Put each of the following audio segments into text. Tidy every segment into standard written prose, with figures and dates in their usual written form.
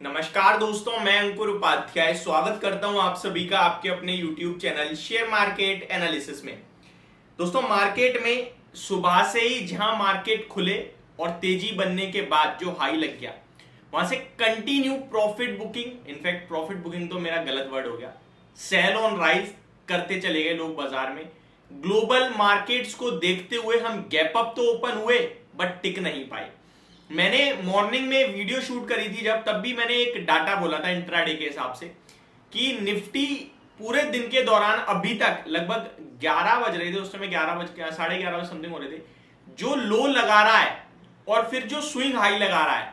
नमस्कार दोस्तों, मैं अंकुर उपाध्याय स्वागत करता हूं आप सभी का आपके अपने YouTube channel share market analysis में। दोस्तों, मार्केट में सुबह से ही जहां मार्केट खुले और तेजी बनने के बाद जो हाई लग गया, वहां से continue profit booking, in fact profit booking तो मेरा गलत वर्ड हो गया, सेल ऑन राइज करते चले गए लोग बाजार में। ग्लोबल मार्केट्स को देखते हुए हम गैप अप तो ओपन हुए बट टिक नहीं पाए। मैंने मॉर्निंग में वीडियो शूट करी थी जब, तब भी मैंने एक डाटा बोला था इंट्राडे के हिसाब से कि निफ्टी पूरे दिन के दौरान अभी तक लगभग 11 बज रहे थे, उस समय 11 बजे समथिंग हो रहे थे, जो लो लगा रहा है और फिर जो स्विंग हाई लगा रहा है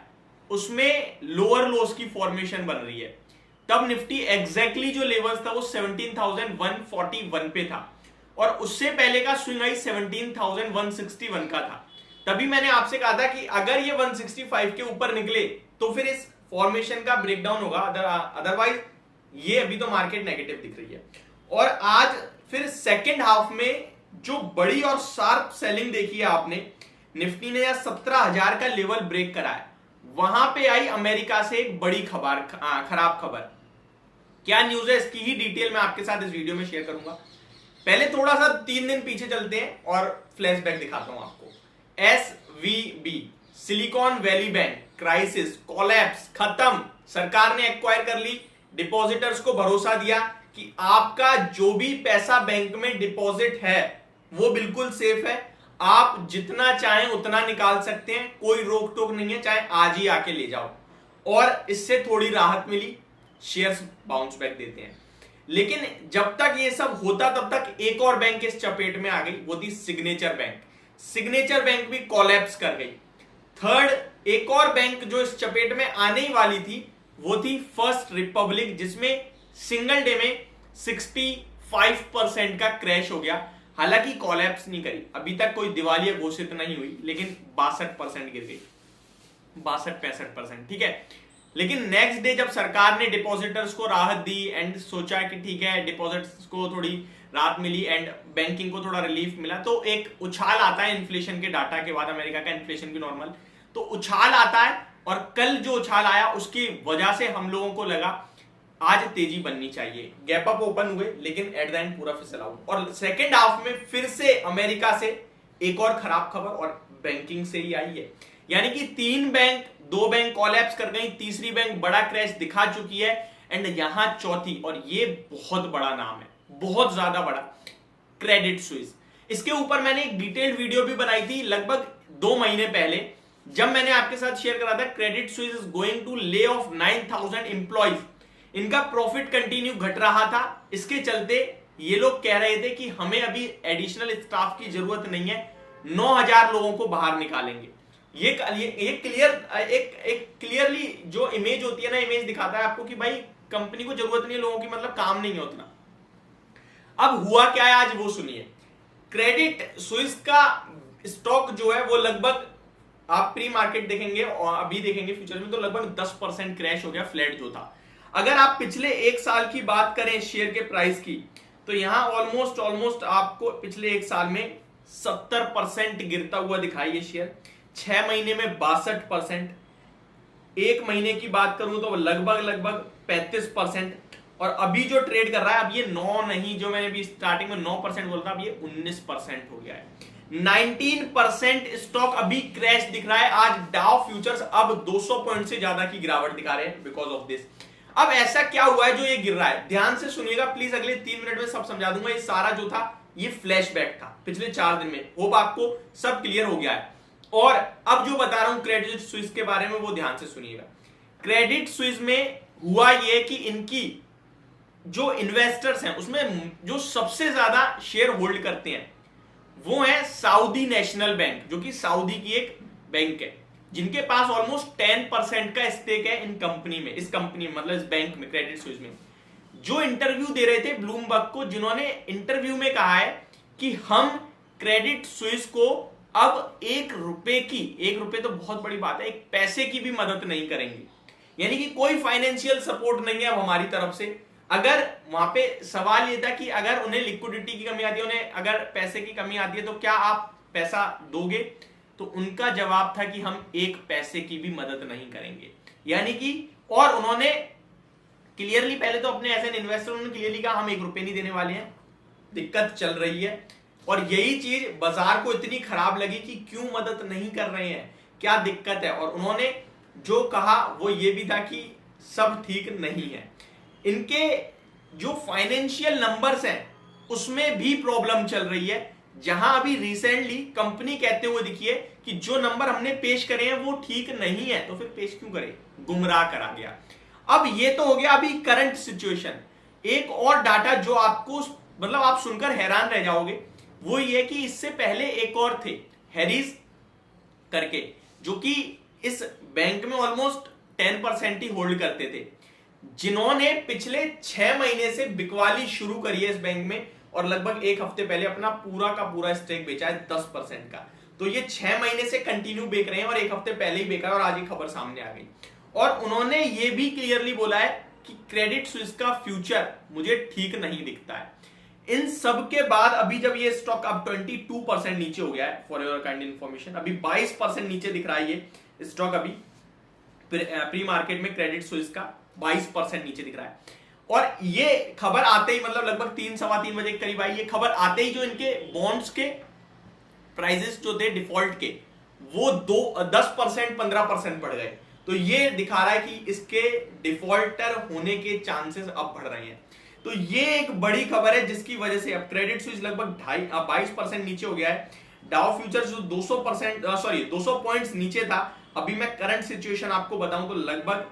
उसमें लोअर लोस की फॉर्मेशन बन रही है। तब निफ्टी एग्जैक्टली जो लेवल्स था वो 17,141 पे था और उससे पहले का स्विंग हाई 17,161 का था। तभी मैंने आपसे कहा था कि अगर ये 165 के ऊपर निकले तो फिर इस फॉर्मेशन का ब्रेकडाउन होगा, अदरवाइज ये अभी तो मार्केट नेगेटिव दिख रही है। और आज फिर सेकेंड हाफ में जो बड़ी और शार्प सेलिंग देखी है आपने, निफ्टी ने 17,000 का लेवल ब्रेक करा है। वहां पे आई अमेरिका से एक बड़ी खराब खबर। क्या न्यूज है इसकी ही डिटेल मैं आपके साथ इस वीडियो में शेयर करूंगा। पहले थोड़ा सा 3 दिन पीछे चलते हैं और फ्लैशबैक दिखाता हूं आपको। SVB, silicon valley bank crisis, collapse, खत्म। सरकार ने एक्वायर कर ली, डिपॉजिटर्स को भरोसा दिया कि आपका जो भी पैसा बैंक में डिपॉजिट है वो बिल्कुल सेफ है, आप जितना चाहें उतना निकाल सकते हैं, कोई रोक टोक नहीं है, चाहे आज ही आके ले जाओ। और इससे थोड़ी राहत मिली, शेयर्स बाउंस बैक देते हैं। लेकिन जब तक ये सब होता तब तक एक और बैंक इस चपेट में आ गई, वो थी सिग्नेचर बैंक। सिग्नेचर बैंक भी कोलैप्स कर गई। थर्ड एक और बैंक जो इस चपेट में आने ही वाली थी वो थी फर्स्ट रिपब्लिक, जिसमें सिंगल डे में 65% का क्रैश हो गया। हालांकि कोलैप्स नहीं करी, अभी तक कोई दिवालिया घोषित नहीं हुई, लेकिन 62% गिर गई, 62-65%, ठीक है। लेकिन नेक्स्ट डे जब सरकार ने डिपॉजिटर्स को राहत दी एंड सोचा कि ठीक है डिपॉजिट्स को थोड़ी राहत मिली एंड बैंकिंग को थोड़ा रिलीफ मिला, तो एक उछाल आता है इन्फ्लेशन के डाटा के बाद, अमेरिका का इन्फ्लेशन भी नॉर्मल, तो उछाल आता है। और कल जो उछाल आया उसकी वजह से हम लोगों को लगा आज तेजी बननी चाहिए। गैप अप ओपन हुए लेकिन एट द एंड पूरा फिसल आउट। और सेकेंड हाफ में फिर से अमेरिका से एक और खराब खबर और बैंकिंग से ही आई है। यानी कि 2 बैंक कोलैप्स कर गई, तीसरी बैंक बड़ा क्रैश दिखा चुकी है एंड यहां चौथी, और ये बहुत बड़ा नाम है, बहुत ज्यादा बड़ा, क्रेडिट स्विस। इसके ऊपर मैंने एक डिटेल्ड वीडियो भी बनाई थी लगभग 2 महीने पहले, जब मैंने आपके साथ शेयर करा था Credit Suisse is going to lay off 9,000 employees. इनका प्रॉफिट कंटिन्यू घट रहा था, इसके चलते ये लोग कह रहे थे कि हमें अभी एडिशनल स्टाफ की जरूरत नहीं है, 9,000 लोगों को बाहर निकालेंगे। ये क्लियरली जो इमेज होती है ना, इमेज दिखाता है आपको कि भाई कंपनी को जरूरत नहीं है लोगों की, मतलब काम नहीं है उतना। अब हुआ क्या है आज वो सुनिए। क्रेडिट स्विस का स्टॉक जो है वो लगभग, आप प्री मार्केट देखेंगे और अभी देखेंगे फ्यूचर में, तो लगभग 10% क्रैश हो गया, फ्लैट जो था। अगर आप पिछले 1 साल की बात करें शेयर के प्राइस की, तो यहां ऑलमोस्ट आपको पिछले 1 साल में 70% गिरता हुआ दिखाई है शेयर। 6 महीने में 62%, 1 महीने की बात करूं तो लगभग 35%, और अभी जो ट्रेड कर रहा है, अब ये 9 नहीं, जो मैंने भी स्टार्टिंग में 9% बोला था, अब ये 19% हो गया है। 19% स्टॉक अभी क्रैश दिख रहा है। आज डाउ फ्यूचर्स अब 200 पॉइंट से ज्यादा की गिरावट दिखा रहे हैं बिकॉज ऑफ दिस। अब ऐसा क्या हुआ है जो ये गिर रहा है, ध्यान से सुनिएगा प्लीज, अगले 3 मिनट में सब समझा दूंगा। ये सारा जो था ये फ्लैशबैक था पिछले 4 दिन में, होप आपको सब क्लियर हो गया है। और अब जो बता रहा हूं क्रेडिट स्विस के बारे में वो ध्यान से सुनिएगा। क्रेडिट स्विस में हुआ ये कि इनकी जो इन्वेस्टर्स हैं उसमें जो सबसे ज्यादा शेयर होल्ड करते हैं वो है सऊदी नेशनल बैंक, जो कि सऊदी की एक बैंक है, जिनके पास ऑलमोस्ट 10% का स्टेक है इन कंपनी में, इस कंपनी में, मतलब इस बैंक में, क्रेडिट स्विस में। जो इंटरव्यू दे रहे थे ब्लूमबर्ग को, जिन्होंने इंटरव्यू में कहा है कि हम क्रेडिट स्विस को अब 1 रुपए की, 1 रुपए तो बहुत बड़ी बात है, 1 पैसे की भी मदद नहीं करेंगे। यानी कि कोई फाइनेंशियल सपोर्ट नहीं है अब हमारी तरफ से। अगर वहां पे सवाल ये था कि अगर उन्हें लिक्विडिटी की कमी आती है, उन्हें अगर पैसे की कमी आती है तो क्या आप पैसा दोगे, तो उनका जवाब था कि हम 1 पैसे की भी मदद नहीं करेंगे। यानी कि और उन्होंने क्लियरली, पहले तो अपने एज एन इन्वेस्टर उन्होंने क्लियरली कहा हम 1 रुपए नहीं देने वाले हैं, दिक्कत चल रही है। और यही चीज बाजार को इतनी खराब लगी कि क्यों मदद नहीं कर रहे हैं, क्या दिक्कत है। और उन्होंने जो कहा वो ये भी था कि सब ठीक नहीं है, इनके जो फाइनेंशियल नंबर्स हैं उसमें भी प्रॉब्लम चल रही है। जहां अभी रिसेंटली कंपनी कहते हुए दिखी है कि जो नंबर हमने पेश करे हैं वो ठीक नहीं है, तो फिर पेश क्यों करे, गुमराह करा गया। अब ये तो हो गया अभी करंट सिचुएशन। एक और डाटा जो आपको मतलब आप सुनकर हैरान रह जाओगे वो ये कि इससे पहले एक और थे हैरिस करके, जो कि इस बैंक में ऑलमोस्ट 10% ही होल्ड करते थे, जिन्होंने पिछले 6 महीने से बिकवाली शुरू करी है इस बैंक में और लगभग 1 हफ्ते पहले अपना पूरा का पूरा स्टेक बेचा है 10% का। तो ये 6 महीने से कंटिन्यू बेच रहे हैं और 1 हफ्ते पहले ही बेचा और आज ये खबर सामने आ गई। और उन्होंने ये भी क्लियरली बोला है कि क्रेडिट स्विस का फ्यूचर मुझे ठीक नहीं दिखता है। इन सब के बाद अभी जब ये स्टॉक अब 22% नीचे हो गया है, फॉर योर काइंड इन्फॉर्मेशन, अभी 22% नीचे दिख रहा है ये स्टॉक अभी प्री मार्केट में क्रेडिट स्विस का 22% नीचे दिख रहा है। और ये खबर आते ही मतलब लगभग 3-3:15 बजे के करीब आई, ये खबर आते ही जो इनके बॉन्ड्स के प्राइजेस जो थे डिफॉल्ट के वो 10% 15% बढ़ गए। तो ये दिखा रहा है कि इसके डिफॉल्टर होने के चांसेस अब बढ़ रहे हैं। तो ये एक बड़ी खबर है जिसकी वजह से अब क्रेडिट स्विस लगभग 22% नीचे हो गया है। डाउ फ्यूचर्स जो 200 पॉइंट्स नीचे था, अभी मैं करंट सिचुएशन आपको बताऊं तो लगभग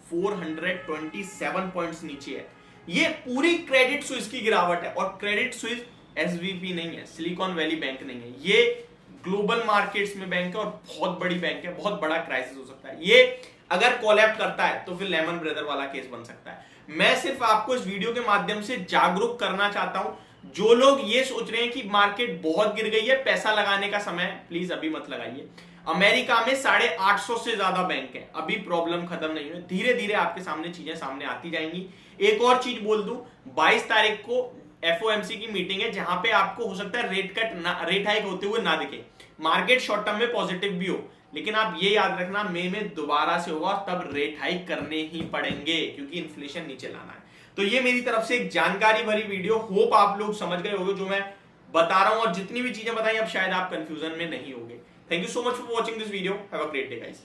427 पॉइंट्स नीचे है। ये पूरी क्रेडिट स्विस की गिरावट है। और क्रेडिट स्विस एसवीपी नहीं है, सिलिकॉन वैली बैंक नहीं है, ये ग्लोबल मार्केट्स में बैंक है और बहुत बड़ी बैंक है, बहुत बड़ा क्राइसिस हो सकता है। ये अगर कोलैप्स करता है तो फिर लेमन ब्रदर वाला केस बन सकता है। मैं सिर्फ आपको इस वीडियो के माध्यम से जागरूक करना चाहता हूं। जो लोग ये सोच रहे हैं कि मार्केट बहुत गिर गई है, पैसा लगाने का समय है, प्लीज अभी मत लगाइए। अमेरिका में 850 से ज्यादा बैंक है, अभी प्रॉब्लम खत्म नहीं हुई, धीरे धीरे आपके सामने चीजें सामने आती जाएंगी। एक और चीज बोल दूं, 22 तारीख को एफओएमसी की मीटिंग है जहां पे आपको हो सकता है रेट हाइक होते हुए ना दिखे। मार्केट शॉर्ट टर्म में पॉजिटिव भी हो, लेकिन आप ये याद रखना मई में दोबारा से होगा, तब रेट हाइक करने ही पड़ेंगे क्योंकि इन्फ्लेशन नीचे लाना है। तो ये मेरी तरफ से एक जानकारी भरी वीडियो, होप आप लोग समझ गए होंगे जो मैं बता रहा हूं, और जितनी भी चीजें बताई अब शायद आप कंफ्यूजन में नहीं होंगे। Thank you so much for watching this video, have a great day guys.